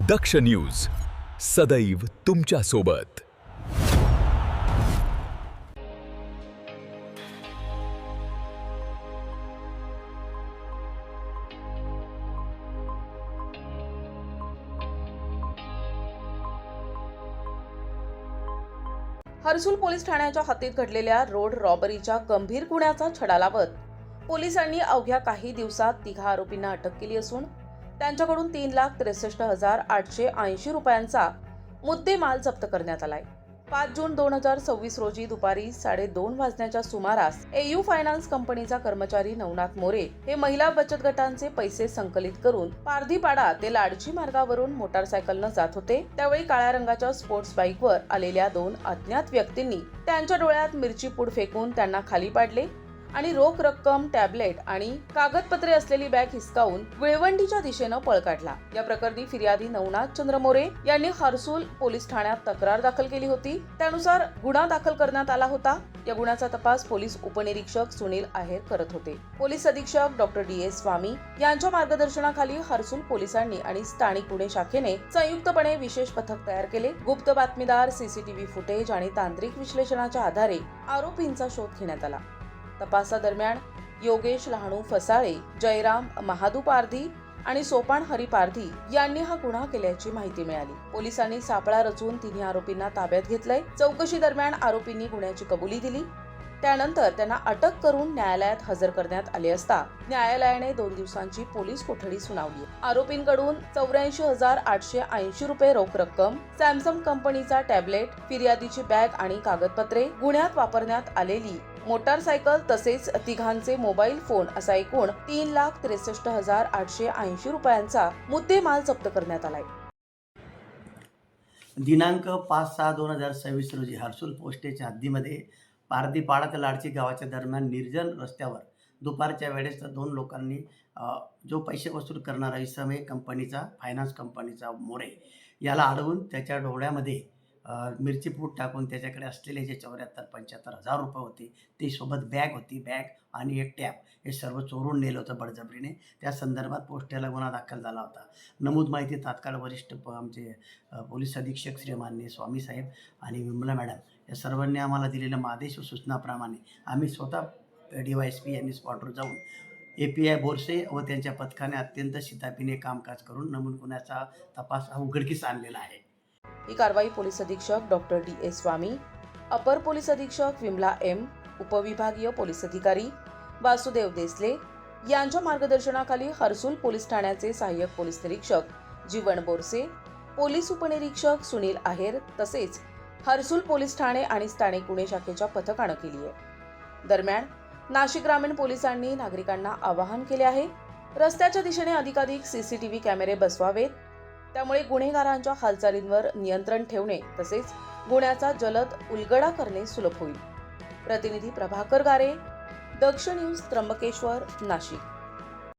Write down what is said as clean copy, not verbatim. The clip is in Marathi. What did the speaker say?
दक्ष न्यूज सदैव तुमच्या सोबत। हर्सुल पोलीस ठाण्याच्या हद्दीत घडलेल्या रोड रॉबरीच्या गंभीर गुन्ह्याचा छडा लावत पोलिसांनी अवघ्या काही दिवसात 3 आरोपींना अटक केली असून त्यांच्याकडून 3,63,880 रुपयांचा मुद्देमाल जप्त करण्यात आलाय। 5 जून 2026 रोजी दुपारी 2:30 वाजण्याच्या सुमारास एयू फायनान्स कंपनीचा कर्मचारी नवनाथ मोरे हे महिला बचत गटांचे पैसे संकलित करून पारधीपाडा ते लाडची मार्गावरून मोटारसायकलनं जात होते। त्यावेळी काळ्या रंगाच्या स्पोर्ट्स बाईकवर आलेल्या 2 अज्ञात व्यक्तींनी त्यांच्या डोळ्यात मिरची पूड फेकून त्यांना खाली पाडले आणि रोख रक्कम, टॅबलेट आणि कागदपत्रे असलेली बॅग हिसकावून विळवंडीच्या दिशेनं पळ काढला। या प्रकरणी फिर्यादी नवनाथ चंद्र मोरे यांनी हर्सुल पोलीस ठाण्यात तक्रार दाखल केली होती। त्यानुसार गुन्हा दाखल करण्यात आला होता। या गुन्ह्याचा तपास पोलीस उपनिरीक्षक सुनील आहेर करत होते। पोलीस अधीक्षक डॉ. डी.एस. स्वामी यांच्या मार्गदर्शनाखाली हर्सुल पोलिसांनी आणि स्थानिक गुन्हे शाखेने संयुक्तपणे विशेष पथक तयार केले। गुप्त बातमीदार, सीसीटीव्ही फुटेज आणि तांत्रिक विश्लेषणाच्या आधारे आरोपींचा शोध घेण्यात आला। तपासादरम्यान योगेश लहाणू फसाळे, जयराम महादू पारधी आणि सोपान हरी पारधी यांनी हा गुन्हा केल्याची माहिती मिळाली। पोलिसांनी सापळा रचून 3 आरोपींना ताब्यात घेतलंय। चौकशी दरम्यान आरोपींनी गुन्ह्याची कबुली दिली। त्यानंतर त्यांना अटक करून न्यायालयात हजर करण्यात आले असता न्यायालयाने 2 दिवसांची पोलीस कोठडी सुनावली। आरोपींकडून 84,880 रुपये रोख रक्कम, सॅमसंग कंपनीचा टॅबलेट, फिर्यादीची बॅग आणि कागदपत्रे, गुन्ह्यात वापरण्यात आलेली मोटारसायकल तसेच तिघांचे मोबाईल फोन असा एकूण 3,63,880 रुपयांचा मुद्देमाल जप्त करण्यात आलाय। दिनांक 5/6/2026 रोजी हर्सुल पोस्टेच्या हद्दीमध्ये पारधीपाडा ते लाडची गावाच्या दरम्यान निर्जन रस्त्यावर दुपारच्या वेळेस 2 लोकांनी जो पैसे वसूल करणारा इसम आहे कंपनीचा, फायनान्स कंपनीचा मोरे, याला अडवून त्याच्या डोळ्यामध्ये मिरची पूड टाकून त्याच्याकडे असलेले जे 74,75,000 रुपये होते ते सोबत बॅग होती, बॅग आणि एक टॅब हे सर्व चोरून नेलं होतं बळजबरीने। त्या संदर्भात पोस्टेला गुन्हा दाखल झाला होता। नमूद माहिती तात्काळ वरिष्ठ आमचे पोलीस अधीक्षक श्री माननीय स्वामी साहेब आणि विमला मॅडम या सर्वांनी आम्हाला दिलेल्या आदेश व सूचनाप्रमाणे आम्ही स्वतः DYSP यांनी स्पॉटवर जाऊन API बोरसे व त्यांच्या पथकाने अत्यंत शिताफीने कामकाज करून नमूद गुन्ह्याचा तपास उघडकीस आणलेला आहे। ही कारवाई पोलीस अधीक्षक डॉ. डी.एस. स्वामी, अपर पोलीस अधीक्षक विमला एम, उपविभागीय पोलीस अधिकारी वासुदेव देसले यांच्या मार्गदर्शनाखाली हर्सुल पोलीस ठाण्याचे सहाय्यक पोलीस निरीक्षक जीवन बोरसे, पोलीस उपनिरीक्षक सुनील आहेर तसेच हर्सुल पोलीस ठाणे आणि स्थानिक गुन्हे शाखेच्या पथकानं केली आहे। दरम्यान नाशिक ग्रामीण पोलिसांनी नागरिकांना आवाहन केले आहे, रस्त्याच्या दिशेने अधिकाधिक CCTV कॅमेरे बसवावेत, त्यामुळे गुन्हेगारांच्या हालचालींवर नियंत्रण ठेवणे तसेच गुन्ह्याचा जलद उलगडा करणे सुलभ होईल। प्रतिनिधी प्रभाकर गारे, दक्ष न्यूज, त्र्यंबकेश्वर, नाशिक।